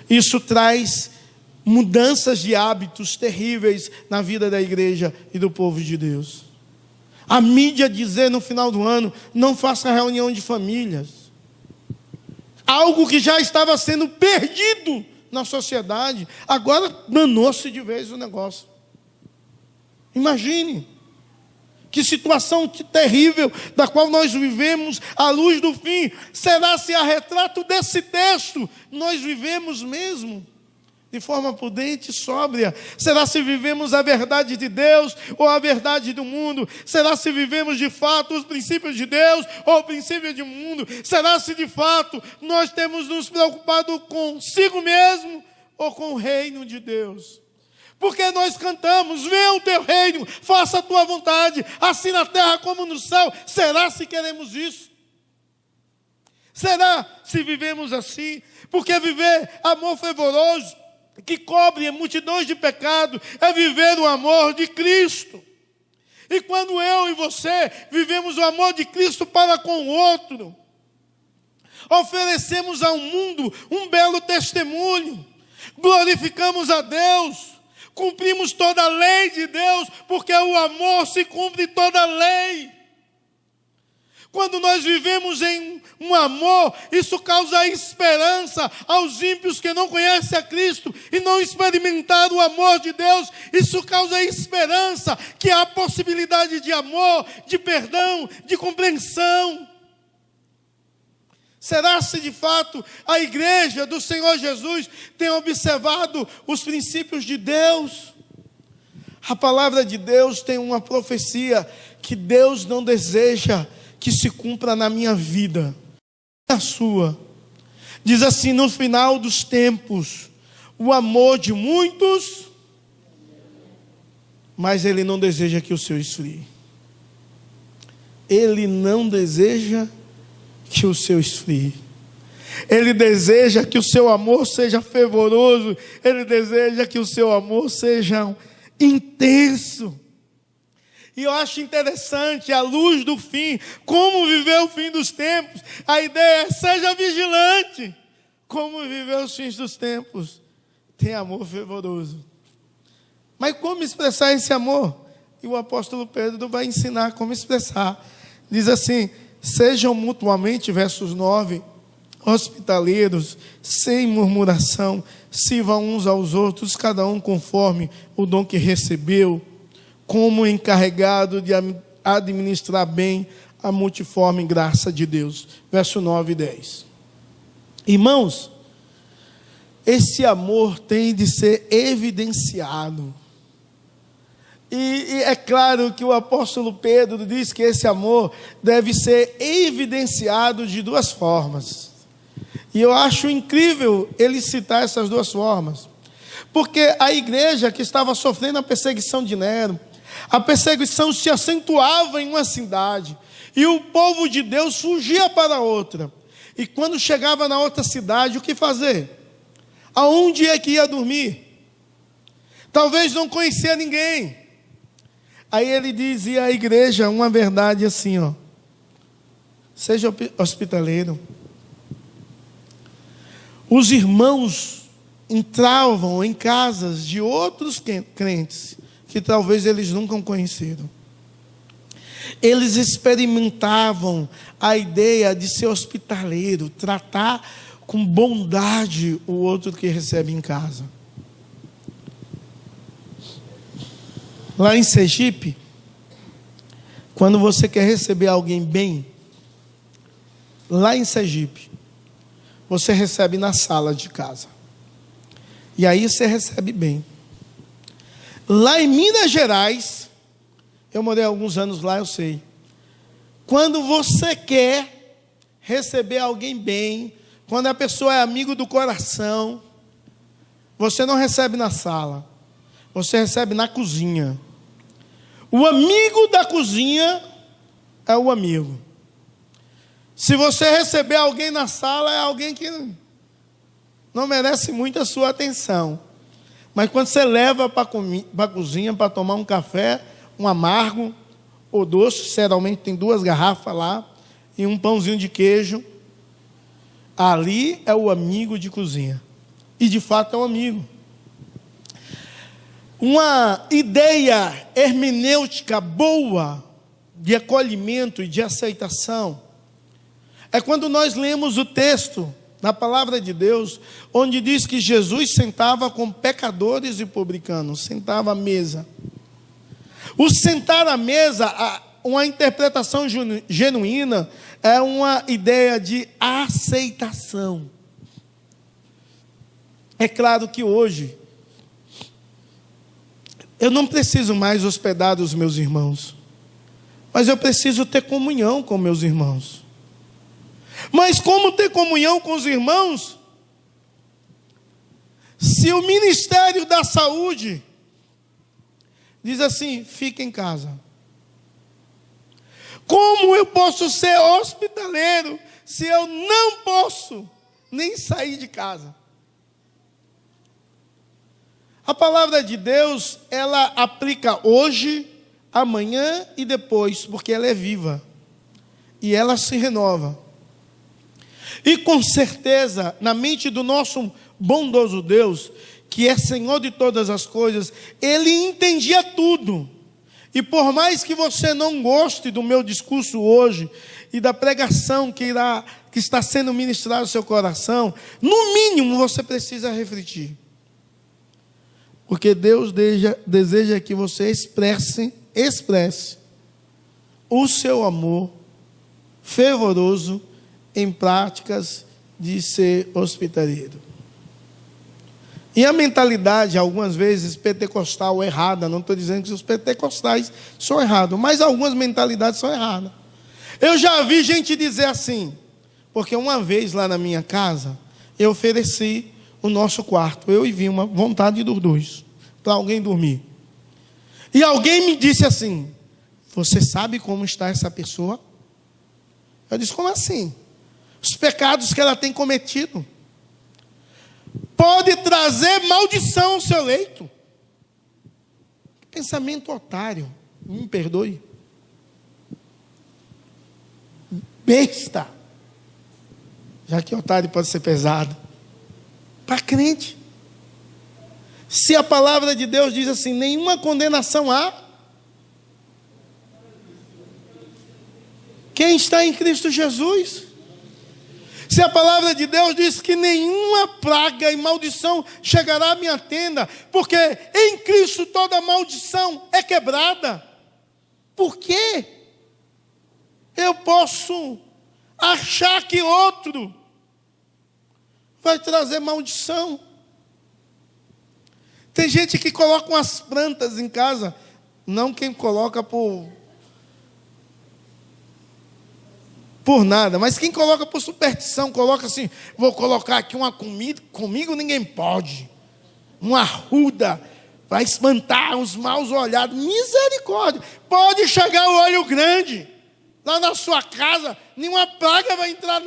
Isso traz mudanças de hábitos terríveis na vida da igreja e do povo de Deus. A mídia dizer no final do ano, não faça reunião de famílias. Algo que já estava sendo perdido na sociedade, agora danou-se de vez o negócio. Imagine. Que situação terrível da qual nós vivemos à luz do fim. Será se a retrato desse texto nós vivemos mesmo? De forma prudente e sóbria? Será se vivemos a verdade de Deus ou a verdade do mundo? Será se vivemos de fato os princípios de Deus ou o princípio do mundo? Será se de fato nós temos nos preocupado consigo mesmo ou com o reino de Deus? Porque nós cantamos, venha o teu reino, faça a tua vontade, assim na terra como no céu. Será se queremos isso? Será se vivemos assim? Porque viver amor fervoroso, que cobre multidões de pecado, é viver o amor de Cristo. E quando eu e você vivemos o amor de Cristo para com o outro, oferecemos ao mundo um belo testemunho, glorificamos a Deus, cumprimos toda a lei de Deus, porque o amor se cumpre toda a lei. Quando nós vivemos em um amor, isso causa esperança aos ímpios que não conhecem a Cristo e não experimentaram o amor de Deus. Isso causa esperança que há possibilidade de amor, de perdão, de compreensão. Será se de fato a igreja do Senhor Jesus tem observado os princípios de Deus? A palavra de Deus tem uma profecia que Deus não deseja que se cumpra na minha vida, na sua. Diz assim: no final dos tempos, o amor de muitos, mas Ele não deseja que o seu esfrie. Ele não deseja que o seu esfrie. Ele deseja que o seu amor seja fervoroso. Ele deseja que o seu amor seja intenso. E eu acho interessante, à luz do fim, como viver o fim dos tempos. A ideia é: seja vigilante. Como viver os fins dos tempos? Tem amor fervoroso. Mas como expressar esse amor? E o apóstolo Pedro vai ensinar como expressar. Diz assim: sejam mutuamente, versos 9, hospitaleiros, sem murmuração, sirvam uns aos outros, cada um conforme o dom que recebeu, como encarregado de administrar bem a multiforme graça de Deus. Verso 9 e 10. Irmãos, esse amor tem de ser evidenciado. E é claro que o apóstolo Pedro diz que esse amor deve ser evidenciado de duas formas. E eu acho incrível ele citar essas duas formas. Porque a igreja que estava sofrendo a perseguição de Nero, a perseguição se acentuava em uma cidade, e o povo de Deus fugia para outra. E quando chegava na outra cidade, o que fazer? Aonde é que ia dormir? Talvez não conhecia ninguém. Aí ele dizia à igreja uma verdade assim, ó: seja hospitaleiro. Os irmãos entravam em casas de outros crentes que talvez eles nunca conheceram. Eles experimentavam a ideia de ser hospitaleiro, tratar com bondade o outro que recebe em casa. Lá em Sergipe, quando você quer receber alguém bem, lá em Sergipe, você recebe na sala de casa. E aí você recebe bem. Lá em Minas Gerais, eu morei alguns anos lá, eu sei. Quando você quer receber alguém bem, quando a pessoa é amigo do coração, você não recebe na sala, você recebe na cozinha. O amigo da cozinha é o amigo. Se você receber alguém na sala, é alguém que não merece muito a sua atenção. Mas quando você leva para a cozinha para tomar um café, um amargo ou doce, geralmente tem 2 garrafas lá, e um pãozinho de queijo, ali é o amigo de cozinha. E de fato é um amigo. Uma ideia hermenêutica boa de acolhimento e de aceitação é quando nós lemos o texto na palavra de Deus, onde diz que Jesus sentava com pecadores e publicanos, sentava à mesa. O sentar à mesa, uma interpretação genuína, é uma ideia de aceitação. É claro que hoje, eu não preciso mais hospedar os meus irmãos, mas eu preciso ter comunhão com meus irmãos. Mas como ter comunhão com os irmãos, se o Ministério da Saúde diz assim: fica em casa? Como eu posso ser hospitaleiro se eu não posso nem sair de casa? A palavra de Deus, ela aplica hoje, amanhã e depois, porque ela é viva e ela se renova. E com certeza, na mente do nosso bondoso Deus, que é Senhor de todas as coisas, Ele entendia tudo. E por mais que você não goste do meu discurso hoje e da pregação que está sendo ministrada no seu coração, no mínimo você precisa refletir. Porque Deus deseja que você expresse o seu amor fervoroso em práticas de ser hospitaleiro. E a mentalidade, algumas vezes, pentecostal errada, não estou dizendo que os pentecostais são errados, mas algumas mentalidades são erradas. Eu já vi gente dizer assim, porque uma vez lá na minha casa, eu ofereci o nosso quarto, eu e vi uma vontade dos dois, para alguém dormir. E alguém me disse assim, você sabe como está essa pessoa? Eu disse, como assim? Os pecados que ela tem cometido pode trazer maldição ao seu leito. Pensamento otário, me perdoe. Besta. Já que otário pode ser pesado. Para crente. Se a palavra de Deus diz assim, nenhuma condenação há. Quem está em Cristo Jesus? Se a palavra de Deus diz que nenhuma praga e maldição chegará à minha tenda, porque em Cristo toda maldição é quebrada. Por quê? Eu posso achar que outro vai trazer maldição. Tem gente que coloca umas plantas em casa, não quem coloca por nada, mas quem coloca por superstição, coloca assim, vou colocar aqui uma comida, comigo ninguém pode, uma arruda, vai espantar os maus olhados, misericórdia, pode chegar o olho grande, lá na sua casa, nenhuma praga vai entrar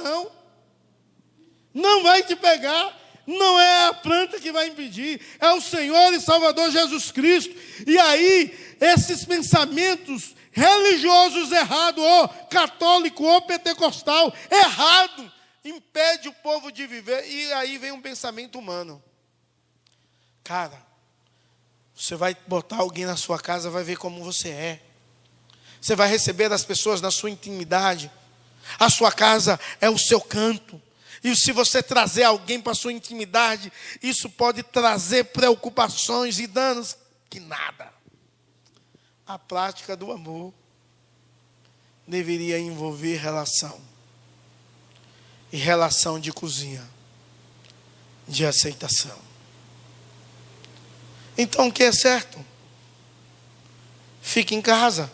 não vai te pegar, não é a planta que vai impedir, é o Senhor e Salvador Jesus Cristo. E aí, esses pensamentos religiosos errados, ou católico, ou pentecostal, errado, impede o povo de viver. E aí vem um pensamento humano. Cara, você vai botar alguém na sua casa, vai ver como você é. Você vai receber as pessoas na sua intimidade. A sua casa é o seu canto. E se você trazer alguém para a sua intimidade, isso pode trazer preocupações e danos que nada. A prática do amor deveria envolver relação. E relação de cozinha, de aceitação. Então o que é certo? Fique em casa.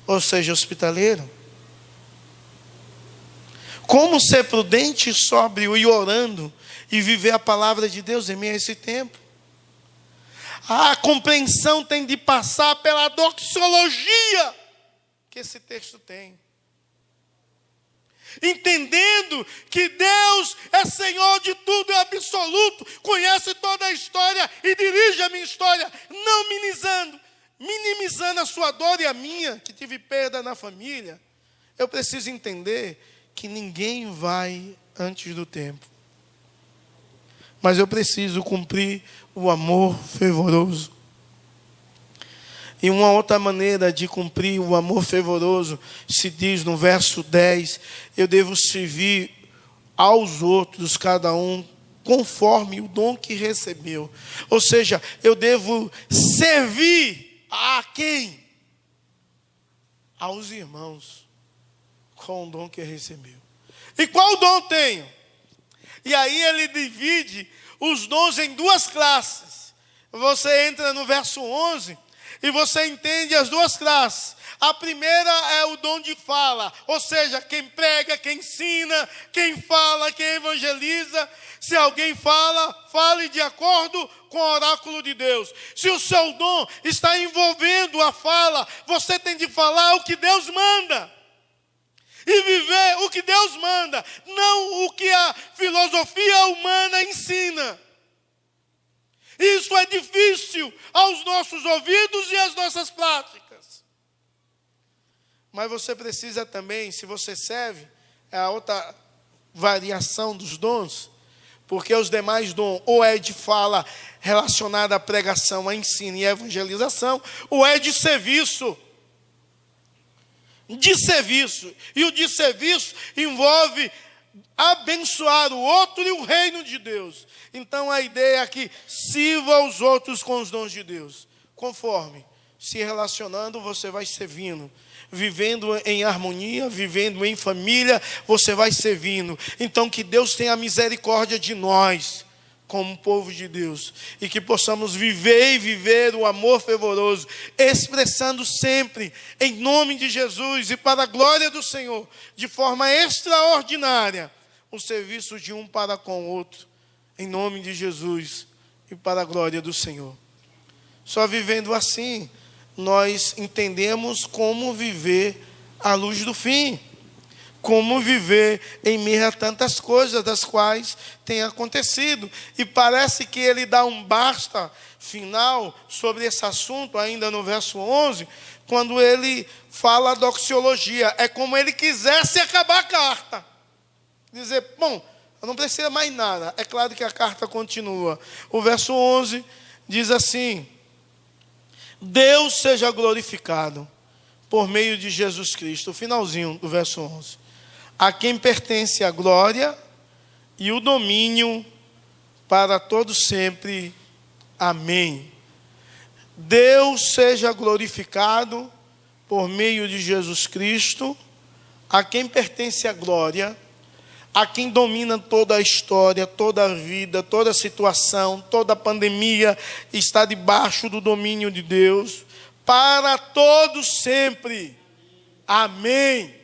Ou seja, hospitaleiro. Como ser prudente, sóbrio e orando e viver a palavra de Deus em meio a esse tempo? A compreensão tem de passar pela doxologia que esse texto tem. Entendendo que Deus é Senhor de tudo, é absoluto, conhece toda a história e dirige a minha história, não minimizando a sua dor e a minha, que tive perda na família. Eu preciso entender que ninguém vai antes do tempo. Mas eu preciso cumprir o amor fervoroso. E uma outra maneira de cumprir o amor fervoroso se diz no verso 10, eu devo servir aos outros, cada um, conforme o dom que recebeu. Ou seja, eu devo servir a quem? Aos irmãos, com o dom que recebeu. E qual dom tenho? E aí ele divide os dons em duas classes. Você entra no verso 11 e você entende as duas classes. A primeira é o dom de fala, ou seja, quem prega, quem ensina, quem fala, quem evangeliza. Se alguém fala, fale de acordo com o oráculo de Deus. Se o seu dom está envolvendo a fala, você tem de falar o que Deus manda. E viver o que Deus manda, não o que a filosofia humana ensina. Isso é difícil aos nossos ouvidos e às nossas práticas. Mas você precisa também, se você serve, é a outra variação dos dons, Porque os demais dons, ou é de fala relacionada à pregação, a ensino e à evangelização, ou é de serviço. De serviço. E o de serviço envolve abençoar o outro e o reino de Deus. Então a ideia é que sirva aos outros com os dons de Deus. Conforme se relacionando, você vai servindo. Vivendo em harmonia, vivendo em família, você vai servindo. Então que Deus tenha misericórdia de nós, como povo de Deus, e que possamos viver o amor fervoroso, expressando sempre, em nome de Jesus e para a glória do Senhor, de forma extraordinária, o serviço de um para com o outro, em nome de Jesus e para a glória do Senhor. Só vivendo assim, nós entendemos como viver à luz do fim, como viver em meio a tantas coisas das quais tem acontecido. E parece que ele dá um basta final sobre esse assunto, ainda no verso 11, quando ele fala a doxologia. É como ele quisesse acabar a carta. Dizer, bom, não precisa mais nada. É claro que a carta continua. O verso 11 diz assim: Deus seja glorificado por meio de Jesus Cristo. O finalzinho do verso 11. A quem pertence a glória e o domínio para todos sempre. Amém. Deus seja glorificado por meio de Jesus Cristo, a quem pertence a glória, a quem domina toda a história, toda a vida, toda a situação, toda a pandemia está debaixo do domínio de Deus, para todos sempre. Amém.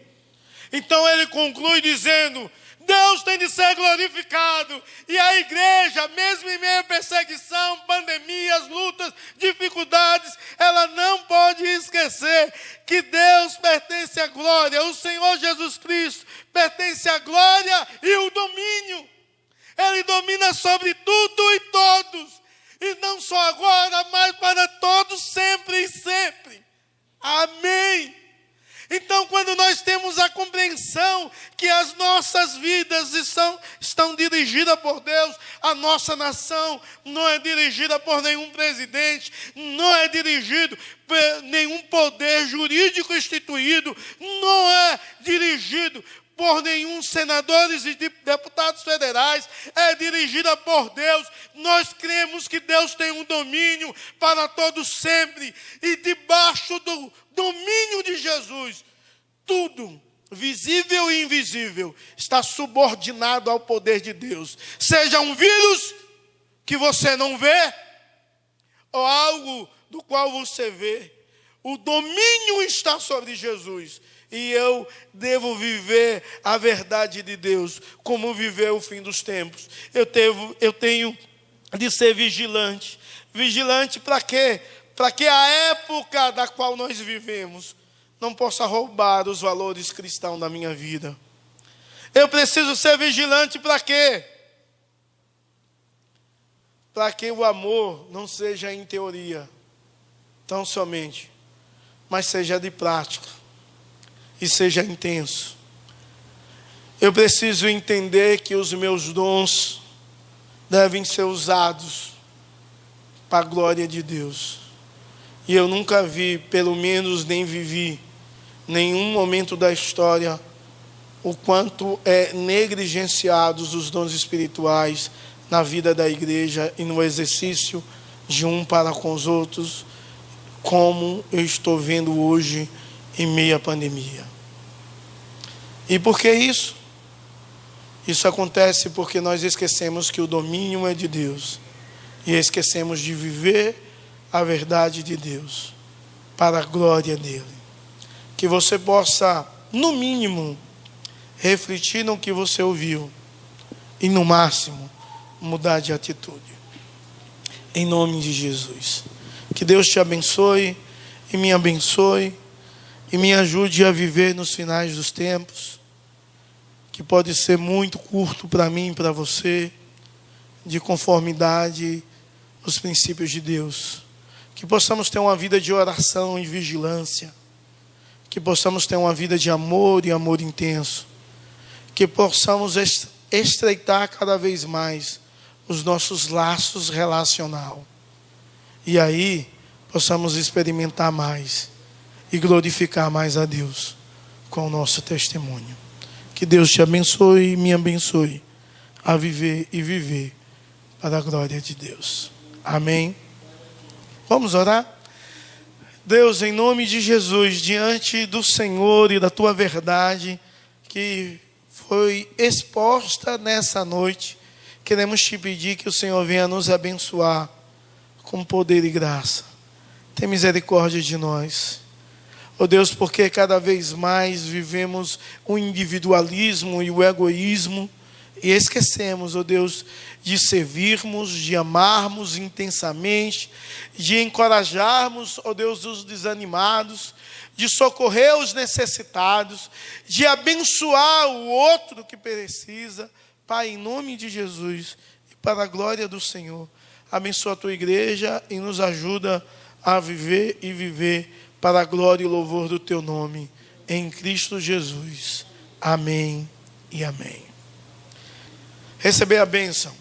Então ele conclui dizendo: Deus tem de ser glorificado. E a igreja, mesmo em meio a perseguição, pandemias, lutas, dificuldades, ela não pode esquecer que Deus pertence à glória. O Senhor Jesus Cristo pertence à glória e o domínio. Ele domina sobre tudo e todos. E não só agora, mas para todos, sempre e sempre. Amém. Então, quando nós temos a compreensão que as nossas vidas estão dirigidas por Deus, a nossa nação não é dirigida por nenhum presidente, não é dirigido por nenhum poder jurídico instituído, não é dirigido por nenhum senadores e deputados federais, é dirigida por Deus. Nós cremos que Deus tem um domínio para todos sempre, e debaixo do domínio de Jesus, tudo, visível e invisível, está subordinado ao poder de Deus. Seja um vírus que você não vê, ou algo do qual você vê, o domínio está sobre Jesus. E eu devo viver a verdade de Deus, como viver o fim dos tempos. Eu tenho de ser vigilante. Vigilante para quê? Para que a época da qual nós vivemos não possa roubar os valores cristãos da minha vida. Eu preciso ser vigilante para quê? Para que o amor não seja em teoria, tão somente, mas seja de prática e seja intenso. Eu preciso entender que os meus dons devem ser usados para a glória de Deus. E eu nunca vi, pelo menos nem vivi, nenhum momento da história, o quanto é negligenciados os dons espirituais na vida da igreja e no exercício de um para com os outros, como eu estou vendo hoje em meio à pandemia. E por que isso? Isso acontece porque nós esquecemos que o domínio é de Deus e esquecemos de viver a verdade de Deus para a glória dele. Que você possa, no mínimo, refletir no que você ouviu e, no máximo, mudar de atitude. Em nome de Jesus. Que Deus te abençoe e me abençoe e me ajude a viver nos finais dos tempos, que pode ser muito curto para mim e para você, de conformidade aos princípios de Deus. Que possamos ter uma vida de oração e vigilância. Que possamos ter uma vida de amor e amor intenso. Que possamos estreitar cada vez mais os nossos laços relacional. E aí possamos experimentar mais e glorificar mais a Deus com o nosso testemunho. Que Deus te abençoe e me abençoe a viver e viver para a glória de Deus. Amém. Vamos orar? Deus, em nome de Jesus, diante do Senhor e da tua verdade que foi exposta nessa noite, queremos te pedir que o Senhor venha nos abençoar com poder e graça. Tem misericórdia de nós. Ó Deus, porque cada vez mais vivemos o individualismo e o egoísmo e esquecemos, ó Deus, de servirmos, de amarmos intensamente, de encorajarmos, ó Deus, os desanimados, de socorrer os necessitados, de abençoar o outro que precisa. Pai, em nome de Jesus e para a glória do Senhor, abençoa a tua igreja e nos ajuda a viver e viver para a glória e louvor do teu nome, em Cristo Jesus. Amém e amém. Receber a bênção.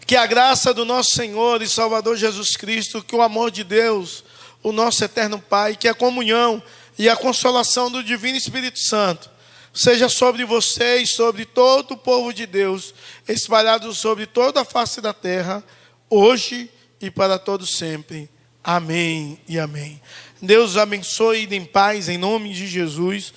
Que a graça do nosso Senhor e Salvador Jesus Cristo, que o amor de Deus, o nosso eterno Pai, que a comunhão e a consolação do Divino Espírito Santo seja sobre vocês, sobre todo o povo de Deus, espalhado sobre toda a face da terra, hoje e para todo sempre. Amém e amém. Deus abençoe em paz, em nome de Jesus.